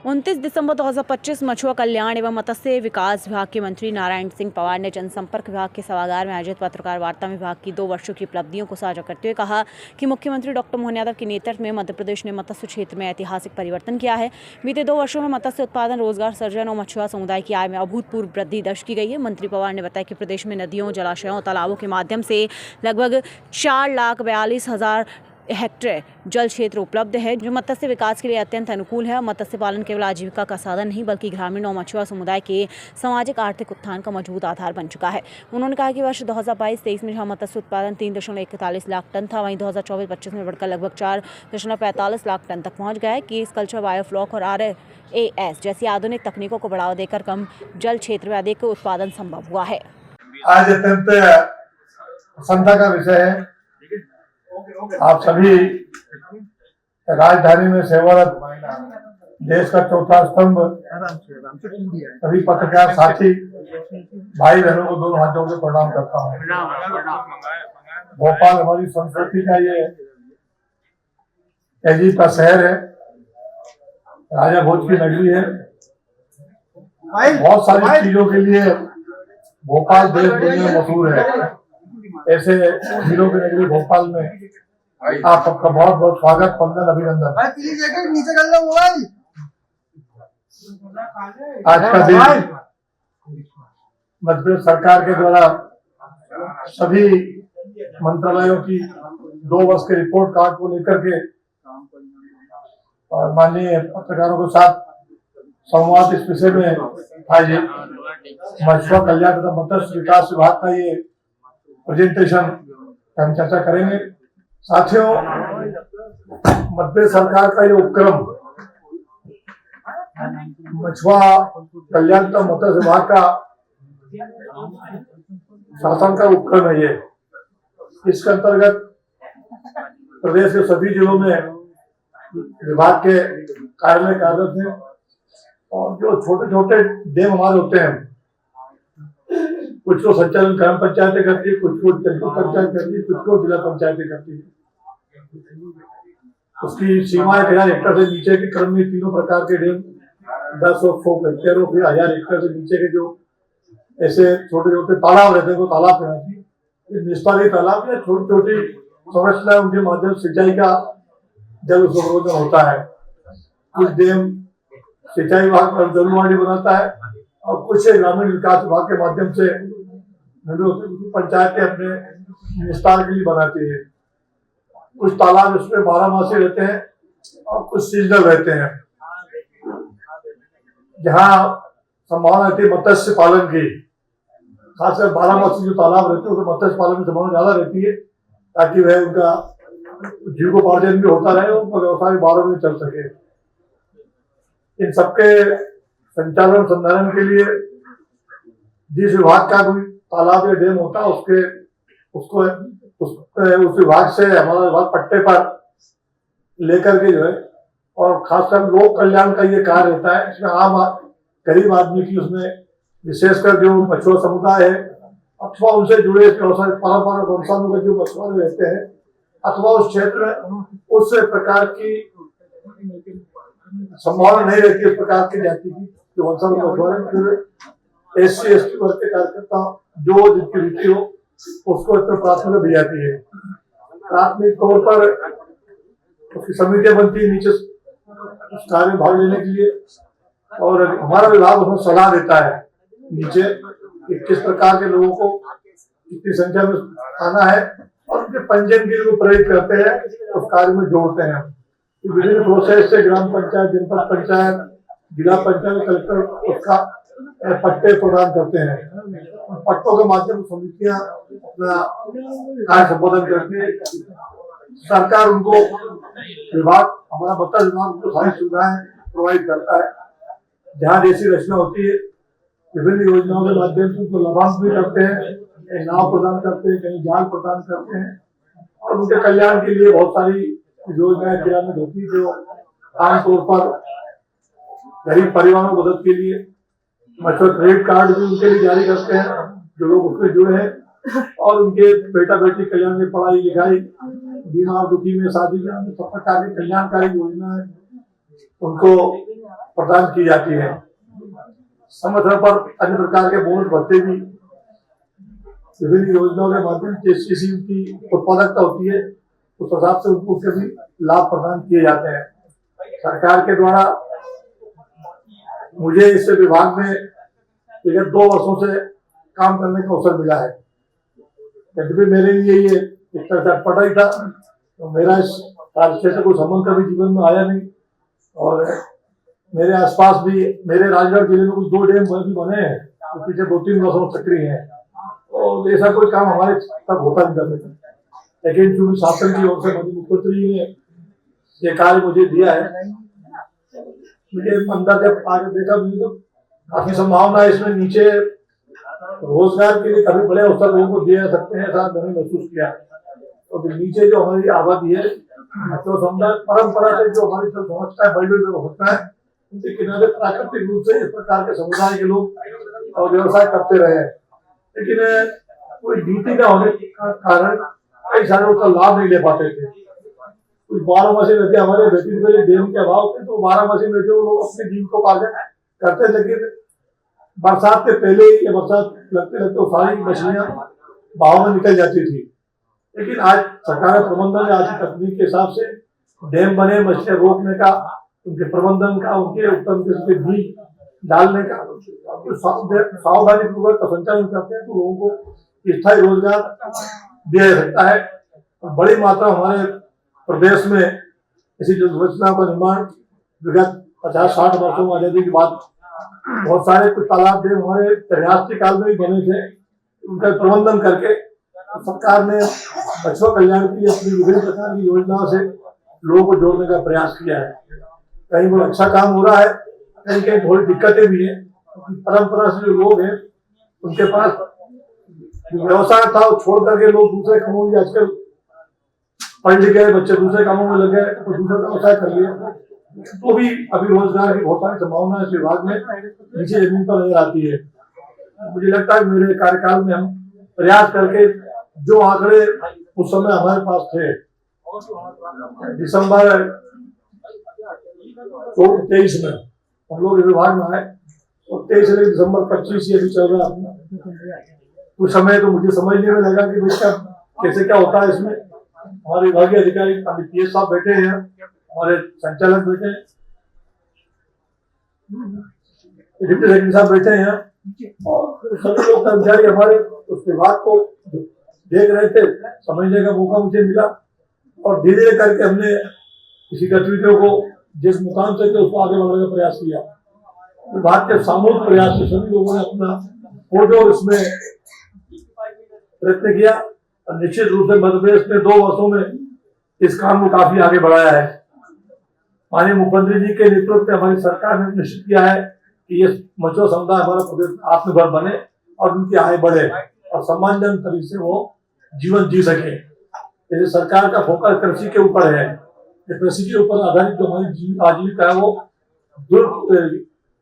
29 दिसंबर 2025 मछुआ कल्याण एवं मत्स्य विकास विभाग के मंत्री नारायण सिंह पवार ने जनसंपर्क विभाग के सभागार में आयोजित पत्रकार वार्ता में विभाग की 2 वर्षों की उपलब्धियों को साझा करते हुए कहा कि मुख्यमंत्री डॉक्टर मोहन यादव के नेतृत्व में मध्य प्रदेश ने मत्स्य क्षेत्र में ऐतिहासिक परिवर्तन किया है। बीते 2 वर्षों में मत्स्य उत्पादन, रोजगार सृजन और मछुआ समुदाय की आय में अभूतपूर्व वृद्धि दर्ज की गई है। मंत्री पवार ने बताया कि प्रदेश में नदियों, जलाशयों, तालाबों के माध्यम से लगभग 4,42,000 हेक्टेयर जल क्षेत्र उपलब्ध है, जो मत्स्य विकास के लिए अत्यंत अनुकूल है। मत्स्य पालन केवल आजीविका का साधन नहीं बल्कि ग्रामीण और मछुआ समुदाय के सामाजिक आर्थिक उत्थान का मजबूत आधार बन चुका है। उन्होंने कहा कि वर्ष 2022-23 में जहां मत्स्य उत्पादन 3.41 लाख टन था, वहीं 2024-25 में बढ़कर लगभग 4.45 लाख टन तक पहुंच गया है। केस कल्चर, बायोफ्लॉक और RAS जैसी आधुनिक तकनीकों को बढ़ावा देकर कम जल क्षेत्र में अधिक उत्पादन संभव हुआ है। आज अत्यंत प्रसन्नता का विषय है। आप सभी राजधानी में सेवारत देश का चौथा स्तंभ सभी पत्रकार साथी भाई बहनों को दोनों हाथों से प्रणाम करता हूँ। भोपाल हमारी संस्कृति का ये अजीब का शहर है, राजा भोज की नगरी है। बहुत सारी चीजों के लिए भोपाल देश दुनिया में मशहूर है। ऐसे हीरो की नगरी भोपाल में आप सबका बहुत बहुत स्वागत, वंदन, अभिनंदन। नीचे कर लो मोबाइल। आज का दिन मध्य प्रदेश सरकार के द्वारा सभी मंत्रालयों की 2 वर्ष के रिपोर्ट कार्ड को लेकर के और माननीय पत्रकारों के साथ संवाद इस विषय में आयोजित मछुआ कल्याण तथा मत्स्य विकास विभाग का ये प्रेजेंटेशन हम चर्चा करेंगे। साथियों, मध्य सरकार का ये उपक्रम मछुआ कल्याण तथा मत्स्य विभाग का शासन का उपक्रम है। ये इसके अंतर्गत प्रदेश के सभी जिलों में विभाग के कार्यालय कार्यरत हैं और जो छोटे छोटे डैम हमारे होते हैं, कुछ को संचालन ग्राम पंचायतें करती है, कुछ को जनपद पंचायत करती है, कुछ को जिला पंचायतें करती है। उसकी सीमाएं 1000 हेक्टेयर से नीचे के क्रम में तीनों प्रकार के डैम 10 और 100 हेक्टेयर और फिर 1000 हेक्टेयर से नीचे के जो ऐसे छोटे छोटे तालाब रहते हैं वो तालाब कहलाती है। निस्तारी तालाब या छोटी छोटी संरचना उनके माध्यम से सिंचाई का जल संवर्धन होता है। कुछ डैम सिंचाई विभाग पर जलवाणी बनाता है और कुछ ग्रामीण विकास विभाग के माध्यम से पंचायतें अपने विस्तार के लिए बनाती है। कुछ तालाब इसमें 12 मासी रहते हैं और कुछ सीजनल रहते हैं। जहाँ संभावना रहती है मत्स्य पालन की, खासकर 12 मासी जो तालाब रहते हैं उसमें मत्स्य पालन की संभावना ज्यादा रहती है, ताकि वह उनका जीविकोपार्जन भी होता रहे और उनका व्यवसाय 12 में चल सके। इन सबके संचालन संधारण के लिए जिस विभाग का कोई तालाब या डैम होता है उस विभाग से हमारा विभाग पट्टे पर लेकर के जो है, और खासकर लोक कल्याण का ये कार्य रहता है। इसमें आम गरीब आदमी की, उसमें विशेषकर जो मछुआ समुदाय है अथवा उनसे जुड़े परंपरागत वंशानुगत के जो मछुआरे रहते हैं अथवा उस क्षेत्र में उस प्रकार की संभावना नहीं रहती, इस प्रकार की जाति की जो वंशानुगत मछुआरे SC ST वर्ग के कार्यकर्ता जो जिनकी रुचि हो उसको इतना प्राथमिकता दी जाती है। प्राथमिक तौर पर उसकी समितियां बनती है नीचे उस कार्य में भाग लेने के लिए, और हमारा विभाग उसमें सलाह देता है नीचे कि किस प्रकार के लोगों को कितनी संख्या में आना है और उनके पंजीयन के लिए प्रेरित करते हैं, उस कार्य में जोड़ते हैं। विभिन्न प्रोसेस से ग्राम पंचायत, जनपद पंचायत, जिला पंचायत, कलेक्टर उसका पट्टे प्रदान करते हैं। पट्टों के माध्यम से समितियां अपना कार्य संबोधन करती है। सरकार उनको विभाग, हमारा मत्स्य विभाग उनको सारी सुविधाएं प्रोवाइड करता है। जहाँ जैसी रचना होती है विभिन्न योजनाओं के माध्यम से उनको लाभांश भी करते हैं, कहीं नाव प्रदान करते हैं, कहीं जाल प्रदान करते हैं और उनके कल्याण के लिए बहुत सारी योजनाएं क्रियान्वित होती है जो आमतौर पर गरीब परिवारों की मदद के लिए मछुआ क्रेडिट कार्ड भी उनके लिए जारी करते हैं जो लोग उसमें जुड़े हैं, और उनके बेटा बेटी कल्याण में पढ़ाई लिखाई, बीमार दुखी में, शादी में, सब प्रकार की कल्याणकारी योजना है उनको प्रदान की जाती है। समय समय पर अन्य प्रकार के बोनस भत्ते भी विभिन्न योजनाओं के माध्यम से जैसी उनकी उत्पादकता होती है उस हिसाब से उनको उसके भी लाभ प्रदान किए जाते हैं। सरकार के द्वारा मुझे इस विभाग में विगत 2 वर्षों से काम करने का अवसर मिला है। यद्यपि मेरे लिए ये एक तरह से अटपटा ही था, तो मेरा इस कार्य क्षेत्र को संबंध कभी जीवन में आया नहीं। और मेरे आसपास भी मेरे राजगढ़ जिले में कुछ 2 डैम भी बने हैं तो पिछले 2-3 वर्षों में सक्रिय हैं, तो ऐसा कोई काम हमारे तक होता नहीं करने का। लेकिन चूंकि शासन की ओर से मुख्यमंत्री ने ये कार्य मुझे दिया है, मुझे अंदर जब आगे देखा मुझे तो काफी संभावना है इसमें। नीचे रोजगार के लिए काफी बड़े अवसर लोगों को दिए जा सकते हैं, ऐसा मैंने महसूस किया। तो नीचे जो हमारी आबादी है तो समुदाय परंपरा से जो हमारी सब समझता है बड़ी जो होता है उनके किनारे प्राकृतिक रूप से इस प्रकार के समुदाय के लोग व्यवसाय करते रहे हैं, लेकिन कोई नीति न होने के कारण कई सारे उसका लाभ नहीं ले पाते थे। कुछ 12 मशीन रहते हमारे व्यतीत में डेम के अभाव थे, तो 12 मशीन रहते वो लोग अपने जीविकोपार्जन करते, लेकिन बरसात के पहले ही या बरसात लगते लगते सारी मछलियां भाव में निकल जाती थी। लेकिन आज सरकार प्रबंधन ने आज की तकनीक के हिसाब से डैम बने, मछलियां रोकने का, उनके प्रबंधन का, उनके उत्तम किस्म के बीज डालने का सावधानी पूर्वक संचालन करते हैं तो लोगों को स्थायी रोजगार दिया जा सकता है। और बड़ी मात्रा हमारे प्रदेश में ऐसी संरचना का निर्माण विगत 50-60 वर्षों में आजादी की बात, बहुत सारे कुछ तालाब डैम हमारे प्रयास काल में भी बने थे, उनका प्रबंधन करके सरकार ने मछुआ कल्याण के लिए अपनी विभिन्न प्रकार की योजनाओं से लोगों को जोड़ने का प्रयास किया है। कहीं बहुत अच्छा काम हो रहा है, कहीं कहीं थोड़ी दिक्कतें भी है। परंपरा से जो लोग हैं उनके पास व्यवसाय था वो छोड़ करके लोग दूसरे कामों में, आजकल पढ़ लिख गए बच्चे दूसरे कामों में लग गए तो दूसरा व्यवसाय कर लिया, तो भी अभी रोजगार की बहुत सारी संभावना इस विभाग में नीचे जमीन पर नजर आती है। मुझे लगता है मेरे कार्यकाल में हम प्रयास करके जो आंकड़े उस समय हमारे पास थे, दिसंबर 23 में हम लोग विभाग में आए और 23 से दिसंबर 25 ये भी चल रहा है। कुछ समय तो मुझे समझने में लगा कि इसका कैसे क्या होता है। इसमें हमारे विभागीय अधिकारी पीएस साहब बैठे हैं, हमारे संचालक बैठे हैं, डिप्टी सेक्रेटरी साहब बैठे हैं और सभी लोग कर्मचारी हमारे उस विभाग को देख रहे थे। समझने का मौका मुझे मिला और धीरे धीरे करके हमने किसी गतिविधियों को जिस मुकाम से थे उसको आगे बढ़ाने का प्रयास किया। विभाग के सामूहिक प्रयास से सभी लोगों ने अपना और इसमें प्रयत्न किया और निश्चित रूप से मध्य प्रदेश ने 2 वर्षों में इस काम को काफी आगे बढ़ाया है। माननीय मुख्यमंत्री जी के नेतृत्व में हमारी सरकार ने निश्चित किया है कि ये मछुआ समुदाय हमारा प्रदेश आत्मनिर्भर बने और उनकी आय बढ़े और सम्मानजनक तरीके से वो जीवन जी सके। जैसे सरकार का फोकस कृषि के ऊपर है, कृषि के ऊपर आधारित जो हमारी आजीविका है वो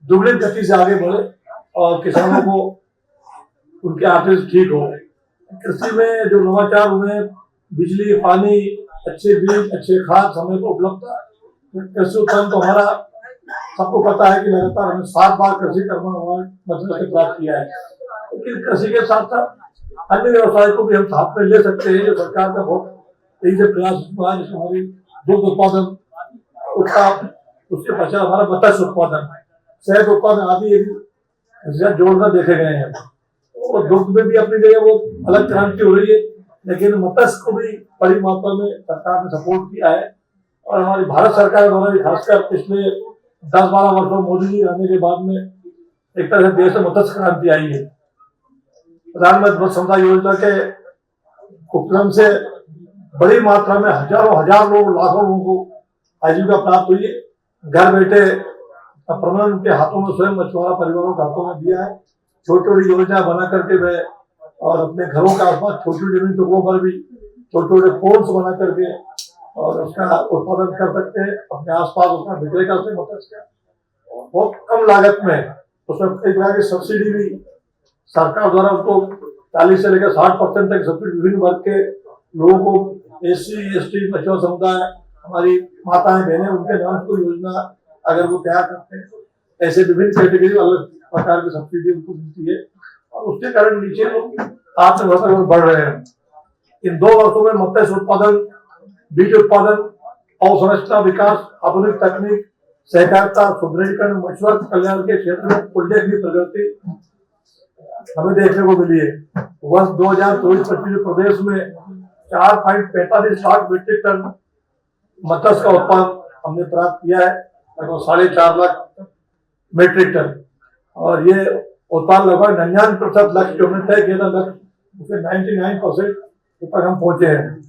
दुगनी गति से आगे बढ़े और किसानों को उनके आर्थिक ठीक हो। कृषि में जो नवाचार हुए, बिजली, पानी, अच्छे बीज, अच्छे खाद समय पर उपलब्ध, कृषि उत्पादन तो हमारा सबको पता है कि लगातार हमें 7 बार कृषि कर्मण अवार्ड मध्य से प्राप्त किया है। लेकिन कृषि के साथ साथ अन्य व्यवसाय को भी हम साथ में ले सकते हैं, जो सरकार का बहुत तेजी से प्रयास हुआ है। हमारी दुग्ध उत्पादन उसके पश्चात हमारा मत्स्य उत्पादन, शहद उत्पादन आदि जोड़ना देखे गए हैं। और दुग्ध में भी अपनी जगह वो अलग क्रांति हो रही है, लेकिन मत्स्य को भी बड़ी मात्रा में सरकार ने सपोर्ट किया है। और हमारी भारत सरकार द्वारा भी खासकर पिछले 10-12 वर्षों मोदी जी आने के बाद में एक तरह से देश में मत्स्य क्रांति आई है। प्रधानमंत्री मत्स्य संपदा योजना के उपक्रम से बड़ी मात्रा में हजार लोग, लाखों लोगों को आजीविका प्राप्त हुई है। घर बैठे प्रबंधन उनके हाथों में, स्वयं मछुआरा परिवारों के हाथों में दिया है। छोटी छोटी योजना बना करके वे और अपने घरों के आसपास छोटी छोटी जमीन टुकड़ों पर भी छोटे छोटे पोर्ट्स बना करके और उसका उत्पादन कर सकते हैं, अपने आसपास उसका बिक्री कर सकते हैं मत्स्य बहुत कम लागत में। उसमें कई प्रकार की सब्सिडी भी सरकार द्वारा उनको 40 से लेकर 60% तक सब्सिडी विभिन्न वर्ग के लोगों को, SC ST मछुआ समुदाय, हमारी माताएं बहनें, उनके नाम को योजना अगर वो तैयार करते हैं ऐसे विभिन्न कैटेगरी अलग प्रकार की सब्सिडी उनको मिलती है और उसके कारण नीचे लोग आत्मनिर्भर बढ़ रहे हैं। इन 2 वर्षों में मत्स्य उत्पादन, बीज उत्पादन, अवसंरचना विकास, आधुनिक तकनीक, सहकारिता, सुदृढ़ीकरण, मछुआरा कल्याण के क्षेत्र में उल्लेखनीय प्रगति हमें देखने को मिली है। वर्ष 2024-25 में प्रदेश में 4.45 लाख मीट्रिक टन मत्स्य का उत्पादन हमने प्राप्त किया है, लगभग 4.5 लाख मीट्रिक टन, और ये उत्पादन लगभग 99% लक्ष्य जो हमने तय किया था, लक्ष्य उसके 99% तक हम पहुंचे हैं।